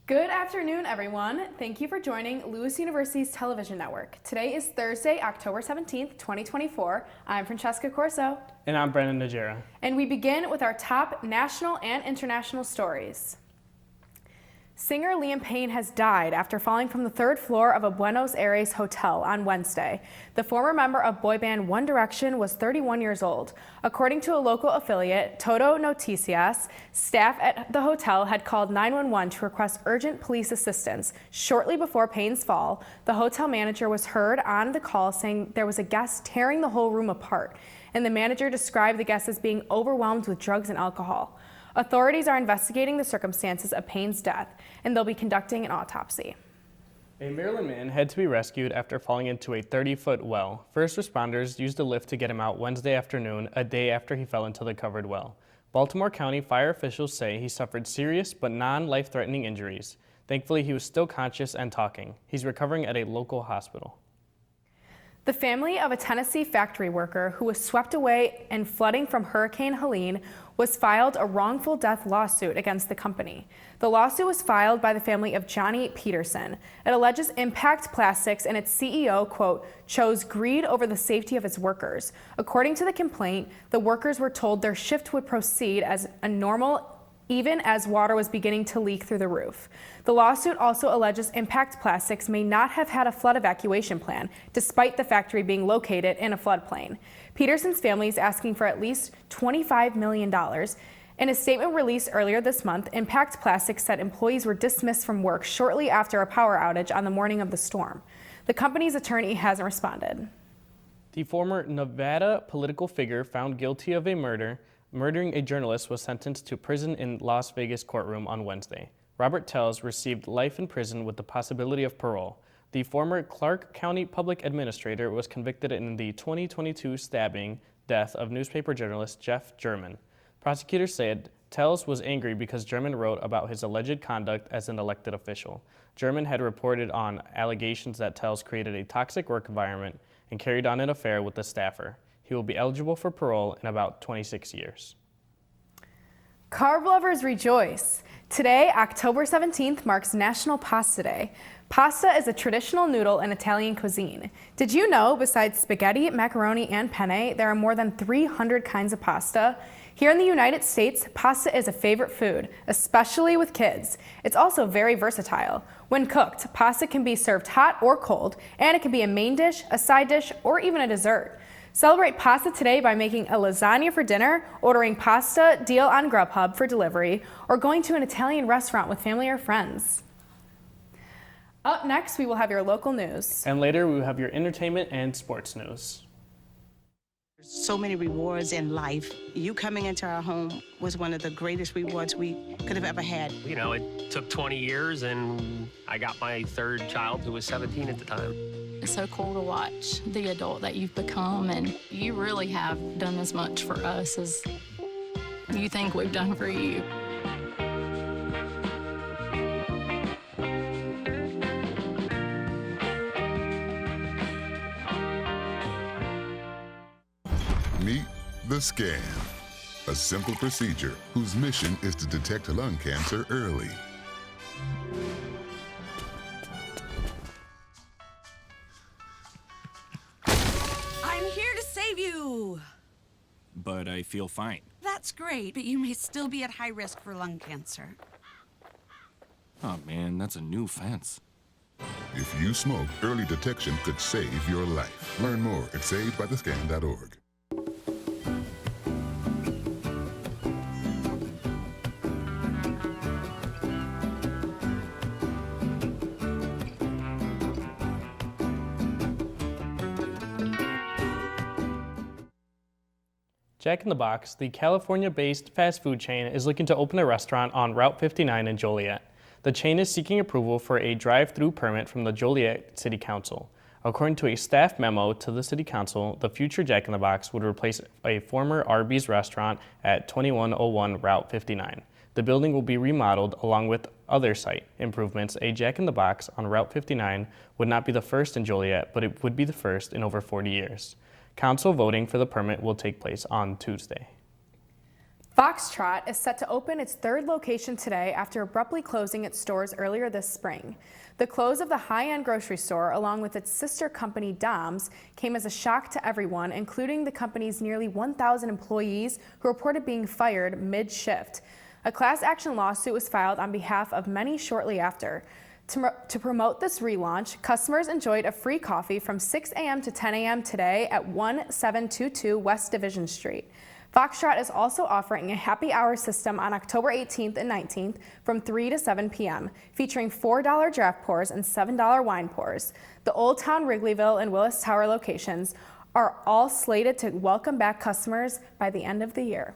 Good afternoon, everyone. Thank you for joining Lewis University's television network. Today is Thursday, October 17th, 2024. I'm Francesca Corso. And I'm Brendan Najera. And we begin with our top national and international stories. Singer Liam Payne has died after falling from the third floor of a Buenos Aires hotel on Wednesday. The former member of boy band One Direction was 31 years old. According to a local affiliate, Todo Noticias, staff at the hotel had called 911 to request urgent police assistance. Shortly before Payne's fall, the hotel manager was heard on the call saying there was a guest tearing the whole room apart, and the manager described the guest as being overwhelmed with drugs and alcohol. Authorities are investigating the circumstances of Payne's death, and they'll be conducting an autopsy. A Maryland man had to be rescued after falling into a 30-foot well. First responders used a lift to get him out Wednesday afternoon, a day after he fell into the covered well. Baltimore County fire officials say he suffered serious but non-life-threatening injuries. Thankfully, he was still conscious and talking. He's recovering at a local hospital. The family of a Tennessee factory worker who was swept away in flooding from Hurricane Helene was filed a wrongful death lawsuit against the company. The lawsuit was filed by the family of Johnny Peterson. It alleges Impact Plastics and its CEO, quote, chose greed over the safety of its workers. According to the complaint, the workers were told their shift would proceed as a normal even as water was beginning to leak through the roof. The lawsuit also alleges Impact Plastics may not have had a flood evacuation plan, despite the factory being located in a floodplain. Peterson's family is asking for at least $25 million. In a statement released earlier this month, Impact Plastics said employees were dismissed from work shortly after a power outage on the morning of the storm. The company's attorney hasn't responded. The former Nevada political figure found guilty of murdering a journalist was sentenced to prison in Las Vegas courtroom on Wednesday. Robert Telles received life in prison with the possibility of parole. The former Clark County public administrator was convicted in the 2022 stabbing death of newspaper journalist Jeff German. Prosecutors said Telles was angry because German wrote about his alleged conduct as an elected official. German had reported on allegations that Telles created a toxic work environment and carried on an affair with a staffer. He will be eligible for parole in about 26 years. Carb lovers rejoice. Today, October 17th, marks National Pasta Day. Pasta is a traditional noodle in Italian cuisine. Did you know, besides spaghetti, macaroni, and penne, there are more than 300 kinds of pasta? Here in the United States, pasta is a favorite food, especially with kids. It's also very versatile. When cooked, pasta can be served hot or cold, and it can be a main dish, a side dish, or even a dessert. Celebrate pasta today by making a lasagna for dinner, ordering pasta deal on Grubhub for delivery, or going to an Italian restaurant with family or friends. Up next, we will have your local news. And later, we will have your entertainment and sports news. So many rewards in life. You coming into our home was one of the greatest rewards we could have ever had. You know, it took 20 years, and I got my third child, who was 17 at the time. It's so cool to watch the adult that you've become, and you really have done as much for us as you think we've done for you. Meet the Scan, a simple procedure whose mission is to detect lung cancer early. I'm here to save you. But I feel fine. That's great, but you may still be at high risk for lung cancer. Oh man, that's a new fence. If you smoke, early detection could save your life. Learn more at savedbythescan.org. Jack in the Box, the California-based fast food chain, is looking to open a restaurant on Route 59 in Joliet. The chain is seeking approval for a drive-through permit from the Joliet City Council. According to a staff memo to the City Council, the future Jack in the Box would replace a former Arby's restaurant at 2101 Route 59. The building will be remodeled along with other site improvements. A Jack in the Box on Route 59 would not be the first in Joliet, but it would be the first in over 40 years. Council voting for the permit will take place on Tuesday. Foxtrot is set to open its third location today after abruptly closing its stores earlier this spring. The close of the high-end grocery store, along with its sister company Dom's, came as a shock to everyone, including the company's nearly 1,000 employees who reported being fired mid-shift. A class action lawsuit was filed on behalf of many shortly after. To promote this relaunch, customers enjoyed a free coffee from 6 a.m. to 10 a.m. today at 1722 West Division Street. Foxtrot is also offering a happy hour system on October 18th and 19th from 3 to 7 p.m., featuring $4 draft pours and $7 wine pours. The Old Town Wrigleyville and Willis Tower locations are all slated to welcome back customers by the end of the year.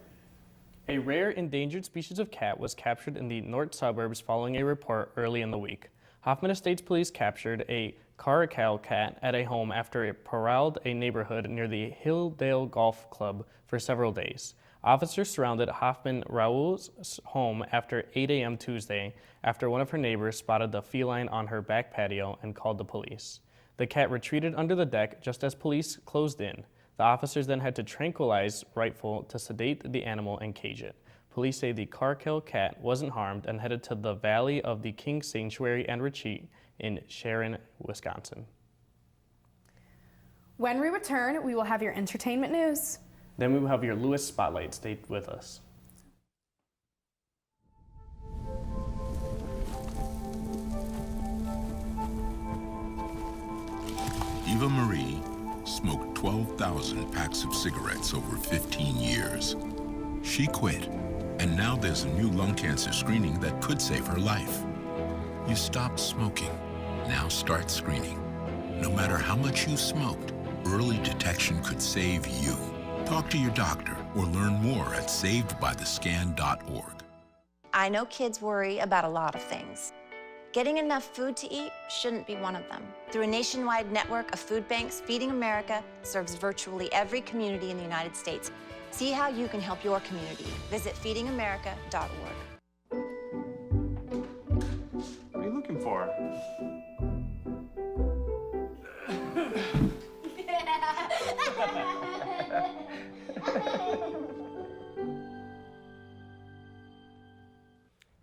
A rare endangered species of cat was captured in the north suburbs following a report early in the week. Hoffman Estates Police captured a caracal cat at a home after it prowled a neighborhood near the Hilldale Golf Club for several days. Officers surrounded Hoffman Raoul's home after 8 a.m. Tuesday after one of her neighbors spotted the feline on her back patio and called the police. The cat retreated under the deck just as police closed in. The officers then had to tranquilize Rightful to sedate the animal and cage it. Police say the caracal cat wasn't harmed and headed to the Valley of the King Sanctuary and Retreat in Sharon, Wisconsin. When we return, we will have your entertainment news. Then we will have your Lewis Spotlight. Stay with us. Eva Marie smoked 12,000 packs of cigarettes over 15 years. She quit, and now there's a new lung cancer screening that could save her life. You stopped smoking. Now start screening. No matter how much you smoked, early detection could save you. Talk to your doctor or learn more at savedbythescan.org. I know kids worry about a lot of things. Getting enough food to eat shouldn't be one of them. Through a nationwide network of food banks, Feeding America serves virtually every community in the United States. See how you can help your community. Visit feedingamerica.org. What are you looking for?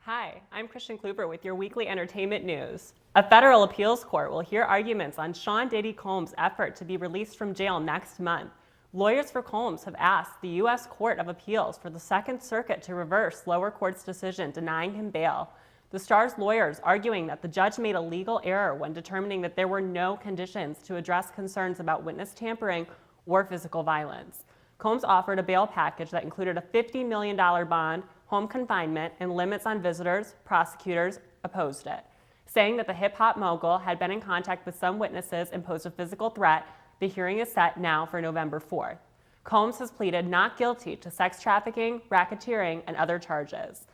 Hi, I'm Christian Kluber with your weekly entertainment news. A federal appeals court will hear arguments on Sean Diddy Combs' effort to be released from jail next month. Lawyers for Combs have asked the U.S. Court of Appeals for the Second Circuit to reverse lower court's decision denying him bail. The star's lawyers arguing that the judge made a legal error when determining that there were no conditions to address concerns about witness tampering or physical violence. Combs offered a bail package that included a $50 million bond, home confinement, and limits on visitors. Prosecutors opposed it, saying that the hip-hop mogul had been in contact with some witnesses and posed a physical threat. The hearing is set now for November 4th. Combs has pleaded not guilty to sex trafficking, racketeering, and other charges.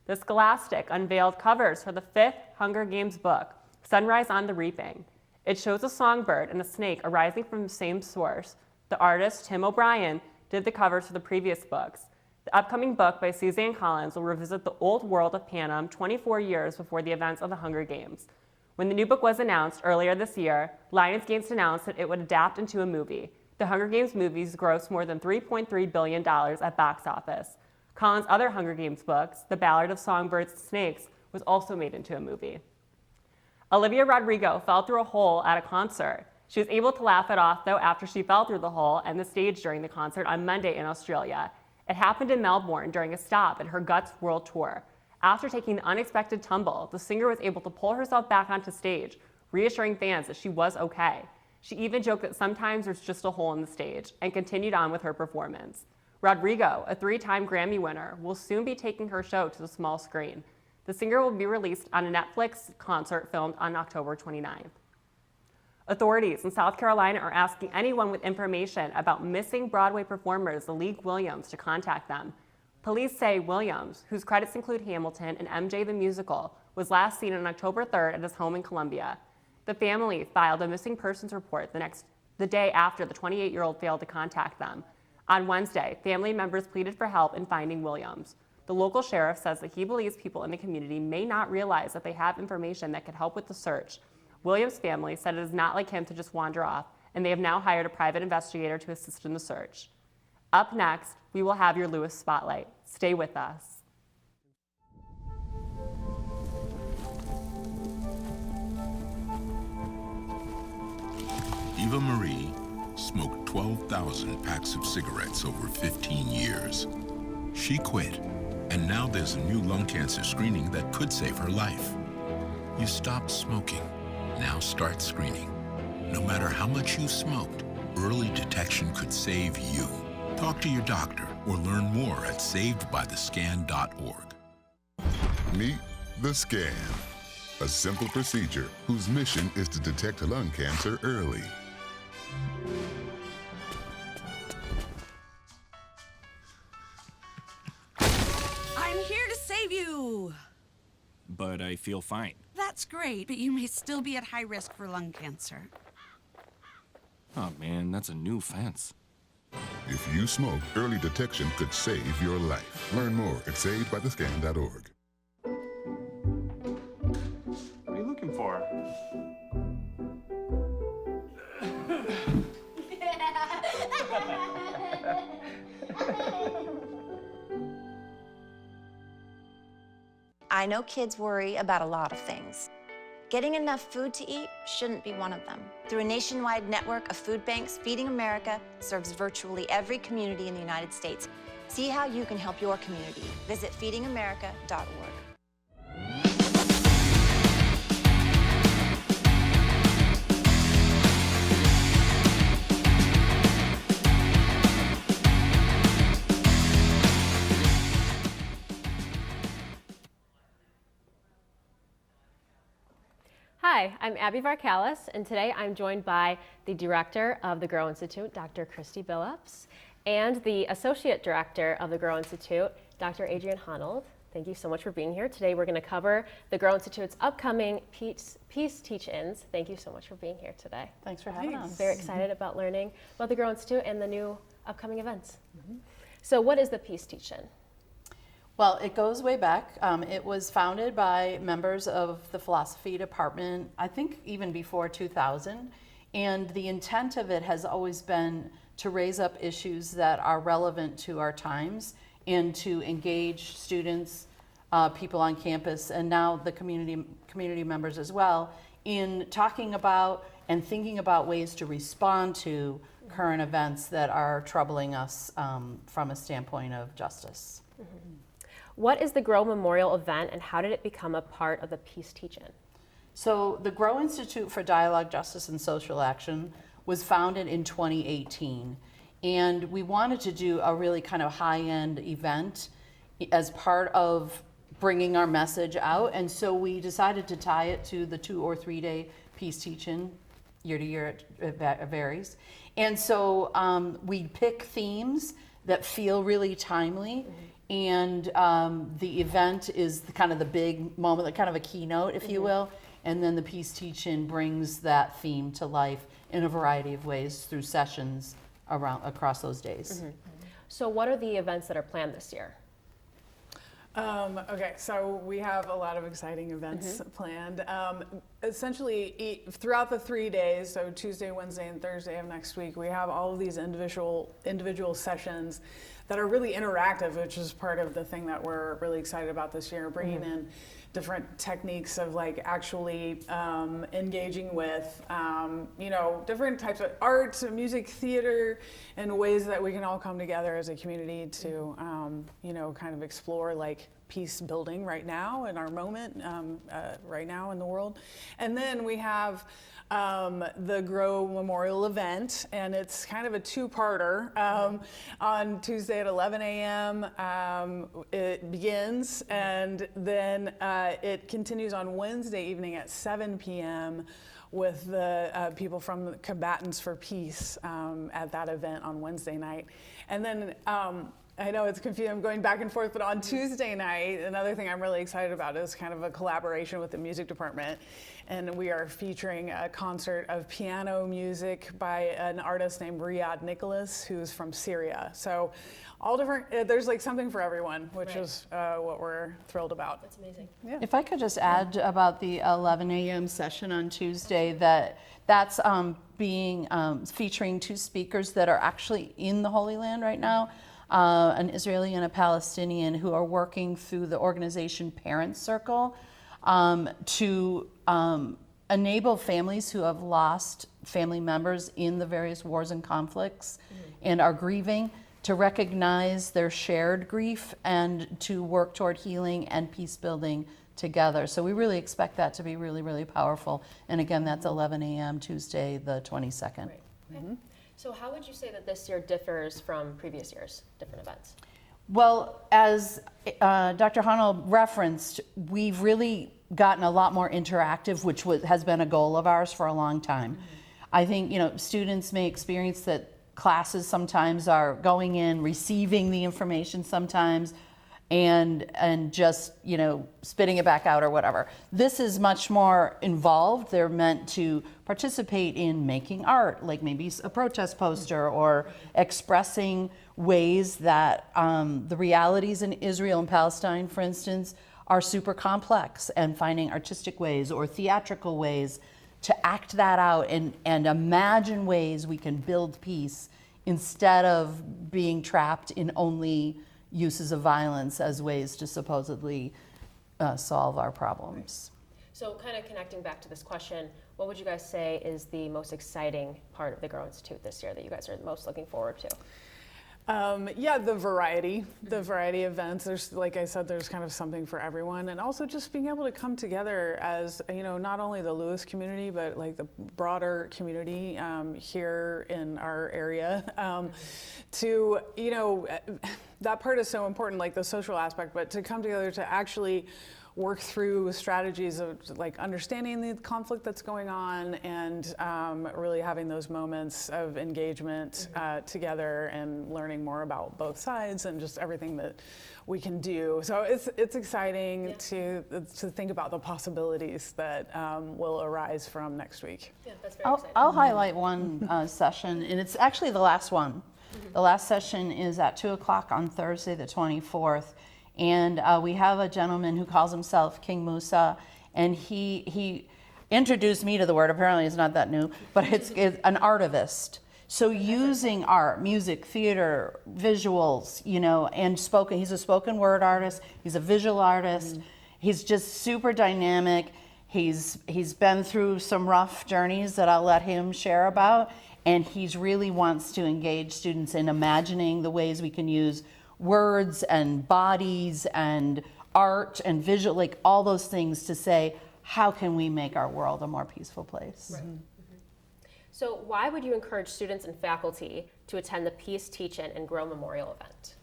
The Scholastic unveiled covers for the 5th Hunger Games book, Sunrise on the Reaping. It shows a songbird and a snake arising from the same source. The artist, Tim O'Brien, did the covers for the previous books. The upcoming book by Suzanne Collins will revisit the old world of Panem 24 years before the events of the Hunger Games. When the new book was announced earlier this year, Lionsgate announced that it would adapt into a movie. The Hunger Games movies grossed more than $3.3 billion at box office. Collins' other Hunger Games books, The Ballad of Songbirds and Snakes, was also made into a movie. Olivia Rodrigo fell through a hole at a concert. She was able to laugh it off, though, after she fell through the hole and the stage during the concert on Monday in Australia. It happened in Melbourne during a stop in her Guts World Tour. After taking the unexpected tumble, the singer was able to pull herself back onto stage, reassuring fans that she was okay. She even joked that sometimes there's just a hole in the stage, and continued on with her performance. Rodrigo, a 3-time Grammy winner, will soon be taking her show to the small screen. The singer will be released on a Netflix concert filmed on October 29th. Authorities in South Carolina are asking anyone with information about missing Broadway performers League Williams to contact them. Police say Williams, whose credits include Hamilton and MJ the Musical, was last seen on October 3rd at his home in Columbia. The family filed a missing persons report the day after the 28-year-old failed to contact them. On Wednesday, family members pleaded for help in finding Williams. The local sheriff says that he believes people in the community may not realize that they have information that could help with the search. Williams' family said it is not like him to just wander off, and they have now hired a private investigator to assist in the search. Up next, we will have your Lewis Spotlight. Stay with us. Eva Marie smoked 12,000 packs of cigarettes over 15 years. She quit, and now there's a new lung cancer screening that could save her life. You stopped smoking. Now start screening. No matter how much you smoked, early detection could save you. Talk to your doctor or learn more at savedbythescan.org. Meet the Scan, a simple procedure whose mission is to detect lung cancer early. I'm here to save you. But I feel fine. That's great, but you may still be at high risk for lung cancer. Oh man, that's a new fence. If you smoke, early detection could save your life. Learn more at savedbythescan.org. What are you looking for? I know kids worry about a lot of things. Getting enough food to eat shouldn't be one of them. Through a nationwide network of food banks, Feeding America serves virtually every community in the United States. See how you can help your community. Visit feedingamerica.org. Hi, I'm Abby Varkalis, and today I'm joined by the director of the Grow Institute, Dr. Christy Billups, and the associate director of the Grow Institute, Dr. Adrienne Honnold. Thank you so much for being here. Today we're going to cover the Grow Institute's upcoming Peace Teach-Ins. Thank you so much for being here today. Thanks for having us. Very excited about learning about the Grow Institute and the new upcoming events. So what is the Peace Teach-In? Well, it goes way back. It was founded by members of the philosophy department, I think even before 2000. And the intent of it has always been to raise up issues that are relevant to our times and to engage students, people on campus, and now the community members as well, in talking about and thinking about ways to respond to current events that are troubling us from a standpoint of justice. What is the Grow Memorial event, and how did it become a part of the Peace Teach-In? So the Grow Institute for Dialogue, Justice, and Social Action was founded in 2018. And we wanted to do a really kind of high-end event as part of bringing our message out. And so we decided to tie it to the 2 or 3 day Peace Teach-In. Year to year, it varies. And so we pick themes that feel really timely. And the event is kind of the big moment, kind of a keynote, if you will. And then the Peace Teach-In brings that theme to life in a variety of ways through sessions across those days. So what are the events that are planned this year? Okay, so we have a lot of exciting events planned. Essentially, throughout the 3 days, so Tuesday, Wednesday, and Thursday of next week, we have all of these individual sessions that are really interactive, which is part of the thing that we're really excited about this year, bringing in different techniques of like actually engaging with, different types of art, music, theater, and ways that we can all come together as a community to, kind of explore like peace building right now in our moment, right now in the world. And then we have the Grow Memorial event, and it's kind of a two-parter. On Tuesday at 11 a.m. It begins, and then it continues on Wednesday evening at 7 p.m. with the people from the Combatants for Peace at that event on Wednesday night. And then I know it's confusing, I'm going back and forth, but on Tuesday night, another thing I'm really excited about is kind of a collaboration with the music department. And we are featuring a concert of piano music by an artist named Riyad Nicholas, who's from Syria. So all different, there's like something for everyone, which is what we're thrilled about. That's amazing. Yeah. If I could just add about the 11 a.m. session on Tuesday, that's featuring 2 speakers that are actually in the Holy Land right now. an Israeli and a Palestinian, who are working through the organization Parent Circle to enable families who have lost family members in the various wars and conflicts and are grieving to recognize their shared grief and to work toward healing and peace building together. So we really expect that to be really, really powerful. And again, that's 11 a.m. Tuesday, the 22nd. Okay. So how would you say that this year differs from previous years, different events? Well, as Dr. Honnold referenced, we've really gotten a lot more interactive, which has been a goal of ours for a long time. I think, students may experience that classes sometimes are going in, receiving the information sometimes, and just, spitting it back out or whatever. This is much more involved. They're meant to participate in making art, like maybe a protest poster, or expressing ways that the realities in Israel and Palestine, for instance, are super complex, and finding artistic ways or theatrical ways to act that out and imagine ways we can build peace instead of being trapped in only uses of violence as ways to supposedly solve our problems. So kind of connecting back to this question, what would you guys say is the most exciting part of the Grow Institute this year that you guys are most looking forward to? The variety of events. There's, like I said, there's kind of something for everyone, and also just being able to come together as, not only the Lewis community, but like the broader community here in our area. That part is so important, like the social aspect, but to come together to actually work through strategies of like understanding the conflict that's going on, and really having those moments of engagement together and learning more about both sides and just everything that we can do. So it's exciting to think about the possibilities that will arise from next week. Yeah, that's very exciting. I'll highlight one session, and it's actually the last one. The last session is at 2 o'clock on Thursday, the 24th. And we have a gentleman who calls himself King Musa, and he introduced me to the word. Apparently it's not that new, but it's an artivist. So using art, music, theater, visuals, and spoken. He's a spoken word artist. He's a visual artist. He's just super dynamic. He's been through some rough journeys that I'll let him share about. And he really wants to engage students in imagining the ways we can use words and bodies and art and visual, like all those things, to say, how can we make our world a more peaceful place? Right. So why would you encourage students and faculty to attend the Peace, Teach-In, and Grow Memorial event?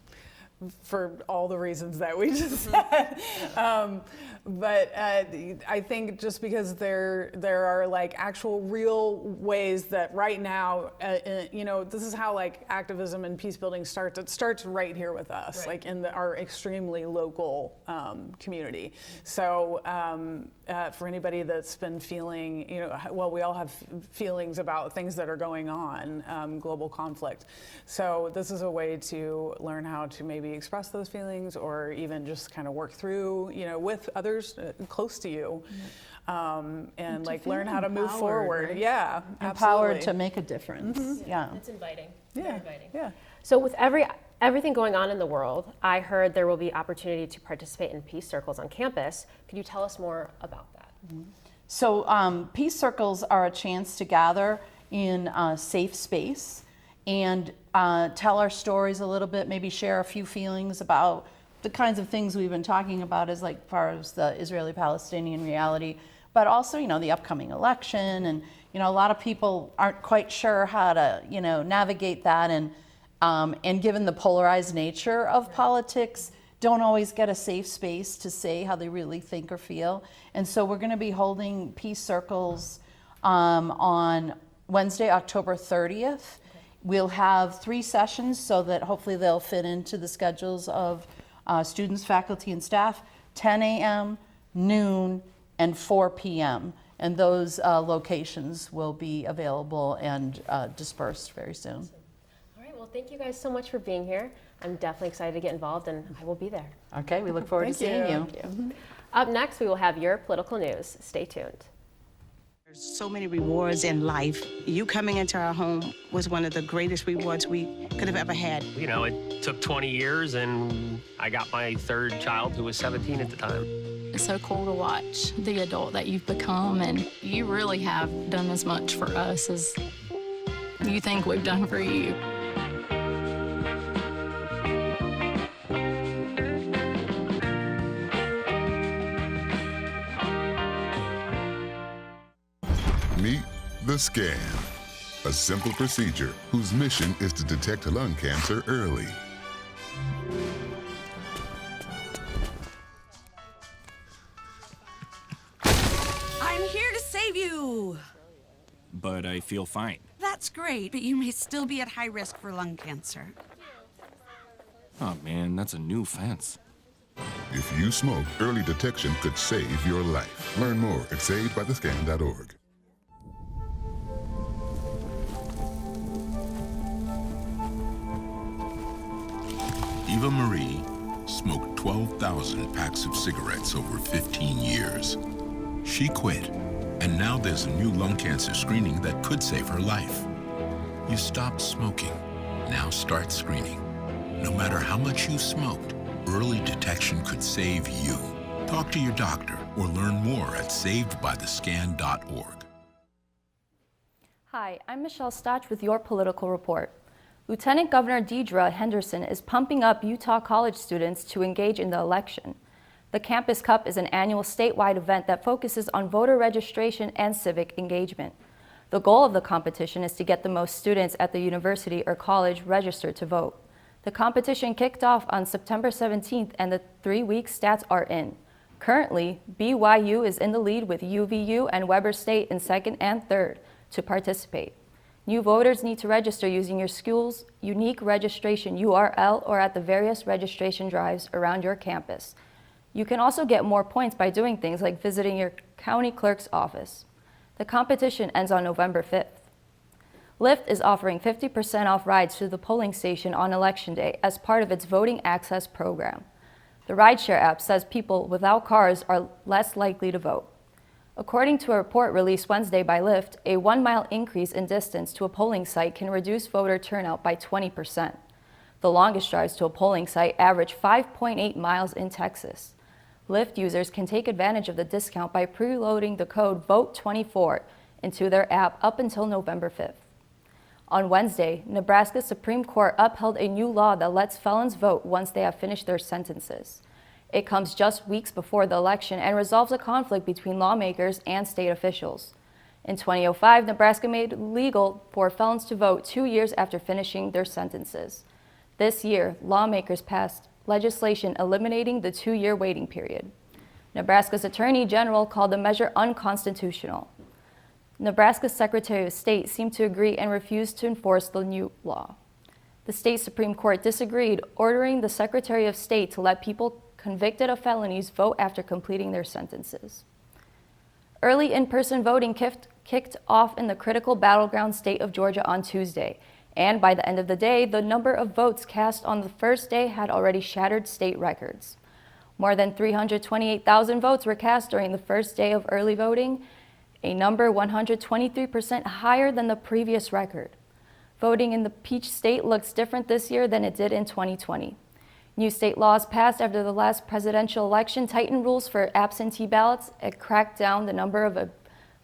For all the reasons that we just said. But I think just because there are like actual real ways that right now, this is how like activism and peace building starts. It starts right here with us, like in our extremely local community. So for anybody that's been feeling, we all have feelings about things that are going on, global conflict. So this is a way to learn how to maybe express those feelings, or even just kind of work through, with others close to you, and like learn how to move forward. Right? Yeah, empowered absolutely. To make a difference. Yeah, it's inviting. Yeah, very inviting. Yeah. So with everything going on in the world, I heard there will be opportunity to participate in peace circles on campus. Could you tell us more about that? So peace circles are a chance to gather in a safe space and tell our stories a little bit, maybe share a few feelings about the kinds of things we've been talking about as like far as the Israeli-Palestinian reality, but also, the upcoming election, and, a lot of people aren't quite sure how to, navigate that, and given the polarized nature of politics, don't always get a safe space to say how they really think or feel. And so we're gonna be holding peace circles on Wednesday, October 30th. We'll have 3 sessions so that hopefully they'll fit into the schedules of students, faculty, and staff, 10 a.m., noon, and 4 p.m. And those locations will be available and dispersed very soon. All right, well, thank you guys so much for being here. I'm definitely excited to get involved, and I will be there. Okay, we look forward to seeing you. Thank you. Up next, we will have your political news. Stay tuned. So many rewards in life. You coming into our home was one of the greatest rewards we could have ever had. You know, it took 20 years, and I got my third child, who was 17 at the time. It's so cool to watch the adult that you've become, and you really have done as much for us as you think we've done for you. Meet the Scan, a simple procedure whose mission is to detect lung cancer early. I'm here to save you. But I feel fine. That's great, but you may still be at high risk for lung cancer. Oh man, that's a new fence. If you smoke, early detection could save your life. Learn more at savedbythescan.org. Eva Marie smoked 12,000 packs of cigarettes over 15 years. She quit, and now there's a new lung cancer screening that could save her life. You stopped smoking. Now start screening. No matter how much you smoked, early detection could save you. Talk to your doctor or learn more at savedbythescan.org. Hi, I'm Michelle Stotch with your Political Report. Lieutenant Governor Deidre Henderson is pumping up Utah college students to engage in the election. The Campus Cup is an annual statewide event that focuses on voter registration and civic engagement. The goal of the competition is to get the most students at the university or college registered to vote. The competition kicked off on September 17th and the 3-week stats are in. Currently, BYU is in the lead with UVU and Weber State in second and third to participate. New voters need to register using your school's unique registration URL or at the various registration drives around your campus. You can also get more points by doing things like visiting your county clerk's office. The competition ends on November 5th. Lyft is offering 50% off rides to the polling station on Election Day as part of its voting access program. The rideshare app says people without cars are less likely to vote. According to a report released Wednesday by Lyft, a 1-mile increase in distance to a polling site can reduce voter turnout by 20%. The longest drives to a polling site average 5.8 miles in Texas. Lyft users can take advantage of the discount by preloading the code VOTE24 into their app up until November 5th. On Wednesday, Nebraska Supreme Court upheld a new law that lets felons vote once they have finished their sentences. It comes just weeks before the election and resolves a conflict between lawmakers and state officials. In 2005, Nebraska made legal for felons to vote 2 years after finishing their sentences. This year, lawmakers passed legislation eliminating the 2-year waiting period. Nebraska's Attorney General called the measure unconstitutional. Nebraska's Secretary of State seemed to agree and refused to enforce the new law. The state Supreme Court disagreed, ordering the Secretary of State to let people convicted of felonies vote after completing their sentences. Early in-person voting kicked off in the critical battleground state of Georgia on Tuesday, and by the end of the day, the number of votes cast on the first day had already shattered state records. More than 328,000 votes were cast during the first day of early voting, a number 123% higher than the previous record. Voting in the Peach State looks different this year than it did in 2020. New state laws passed after the last presidential election tightened rules for absentee ballots and cracked down the number of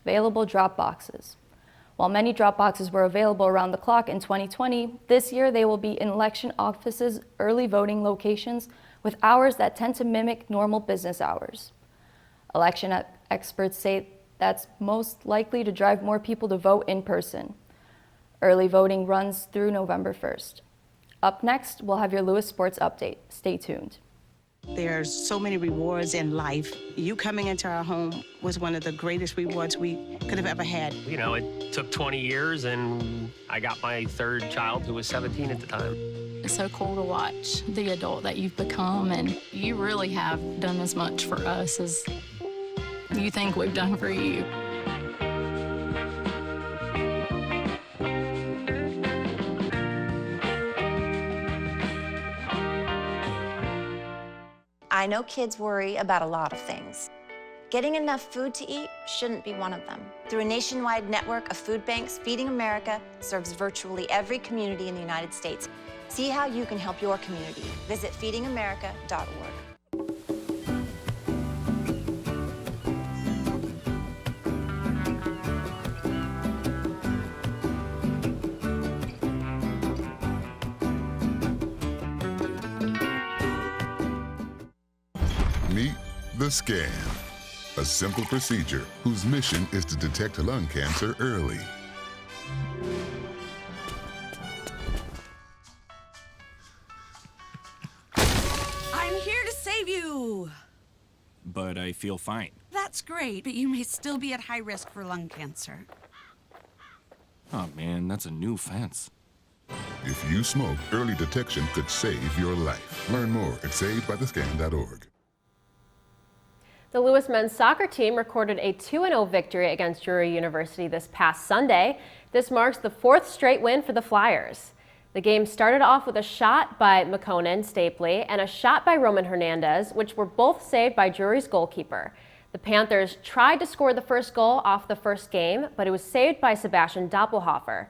available drop boxes. While many drop boxes were available around the clock in 2020, this year they will be in election offices' early voting locations with hours that tend to mimic normal business hours. Election experts say that's most likely to drive more people to vote in person. Early voting runs through November 1st. Up next, we'll have your Lewis Sports Update. Stay tuned. There's so many rewards in life. You coming into our home was one of the greatest rewards we could have ever had. You know, it took 20 years, and I got my third child, who was 17 at the time. It's so cool to watch the adult that you've become, and you really have done as much for us as you think we've done for you. I know kids worry about a lot of things. Getting enough food to eat shouldn't be one of them. Through a nationwide network of food banks, Feeding America serves virtually every community in the United States. See how you can help your community. Visit feedingamerica.org. Meet the Scam, a simple procedure whose mission is to detect lung cancer early. I'm here to save you. But I feel fine. That's great, but you may still be at high risk for lung cancer. Oh man, that's a new fence. If you smoke, early detection could save your life. Learn more at savedbythescan.org. The Lewis men's soccer team recorded a 2-0 victory against Drury University this past Sunday. This marks the 4th straight win for the Flyers. The game started off with a shot by McConan Stapley and a shot by Roman Hernandez, which were both saved by Drury's goalkeeper. The Panthers tried to score the first goal off the first game, but it was saved by Sebastian Doppelhofer.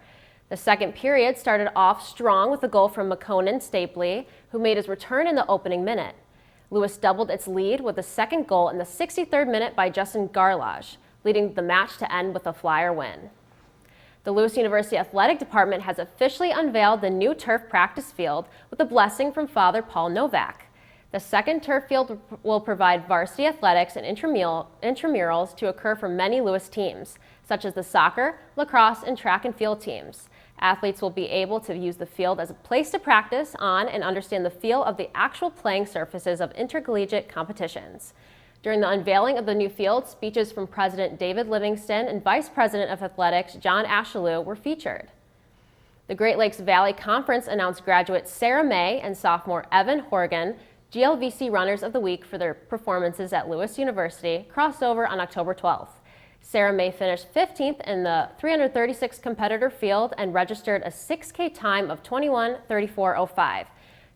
The second period started off strong with a goal from McConan Stapley, who made his return in the opening minute. Lewis doubled its lead with a second goal in the 63rd minute by Justin Garlage, leading the match to end with a Flyer win. The Lewis University Athletic Department has officially unveiled the new turf practice field with a blessing from Father Paul Novak. The second turf field will provide varsity athletics and intramurals to occur for many Lewis teams, such as the soccer, lacrosse, and track and field teams. Athletes will be able to use the field as a place to practice on and understand the feel of the actual playing surfaces of intercollegiate competitions. During the unveiling of the new field, speeches from President David Livingston and Vice President of Athletics John Ashaloo were featured. The Great Lakes Valley Conference announced graduate Sarah May and sophomore Evan Horgan GLVC Runners of the Week for their performances at Lewis University, crossed over on October 12th. Sarah May finished 15th in the 336 competitor field and registered a 6K time of 21:34:05,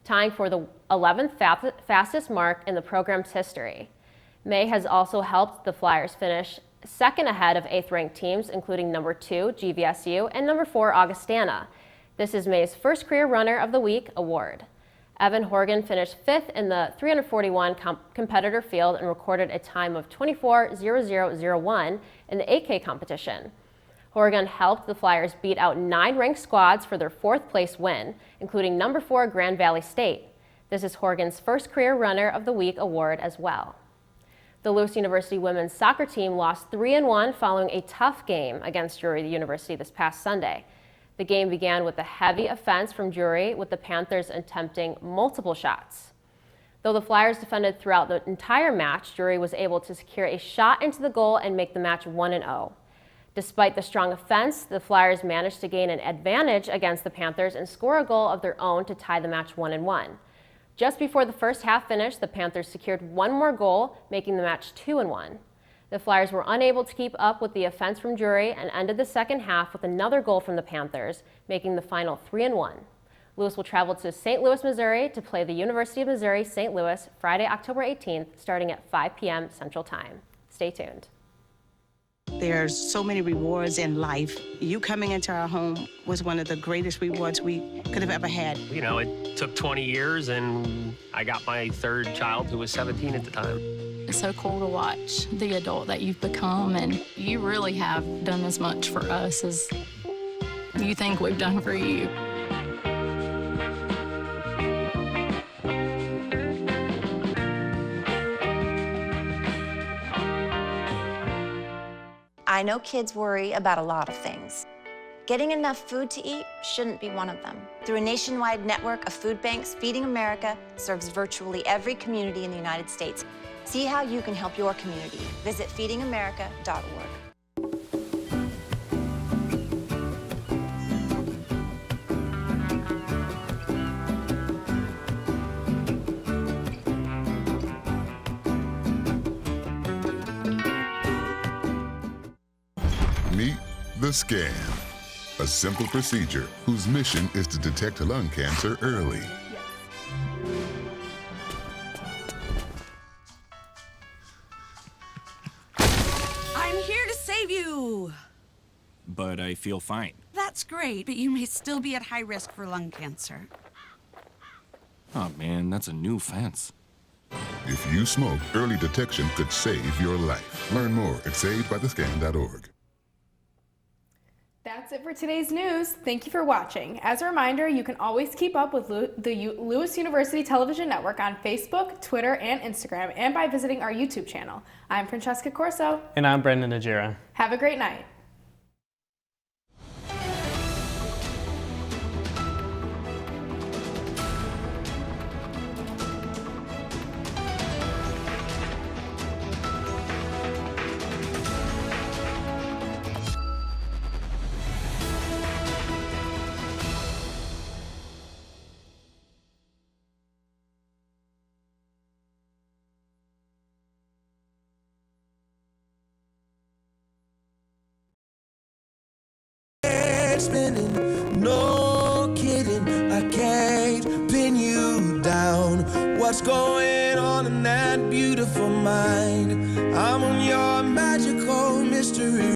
tying for the 11th fastest mark in the program's history. May has also helped the Flyers finish second ahead of 8th-ranked teams, including number 2 GVSU and number 4 Augustana. This is May's first Career Runner of the Week award. Evan Horgan finished 5th in the 341 competitor field and recorded a time of 24:00:01 in the 8K competition. Horgan helped the Flyers beat out 9 ranked squads for their 4th place win, including number 4 Grand Valley State. This is Horgan's first Career Runner of the Week award as well. The Lewis University women's soccer team lost 3-1 following a tough game against Drury University this past Sunday. The game began with a heavy offense from Drury, with the Panthers attempting multiple shots. Though the Flyers defended throughout the entire match, Drury was able to secure a shot into the goal and make the match 1-0. Despite the strong offense, the Flyers managed to gain an advantage against the Panthers and score a goal of their own to tie the match 1-1. Just before the first half finished, the Panthers secured one more goal, making the match 2-1. The Flyers were unable to keep up with the offense from Drury and ended the second half with another goal from the Panthers, making the final 3-1. Lewis will travel to St. Louis, Missouri to play the University of Missouri St. Louis Friday, October 18th, starting at 5 p.m. Central Time. Stay tuned. There's so many rewards in life. You coming into our home was one of the greatest rewards we could have ever had. You know, it took 20 years, and I got my 3rd child, who was 17 at the time. It's so cool to watch the adult that you've become, and you really have done as much for us as you think we've done for you. I know kids worry about a lot of things. Getting enough food to eat shouldn't be one of them. Through a nationwide network of food banks, Feeding America serves virtually every community in the United States. See how you can help your community. Visit feedingamerica.org. Meet the Scam, a simple procedure whose mission is to detect lung cancer early. I'm here to save you. But I feel fine. That's great, but you may still be at high risk for lung cancer. Oh man, that's a new fence. If you smoke, early detection could save your life. Learn more at savedbythescan.org. That's it for today's news. Thank you for watching. As a reminder, you can always keep up with the Lewis University Television Network on Facebook, Twitter, and Instagram, and by visiting our YouTube channel. I'm Francesca Corso. And I'm Brendan Najera. Have a great night. Spinning, no kidding, I can't pin you down. What's going on in that beautiful mind? I'm on your mind.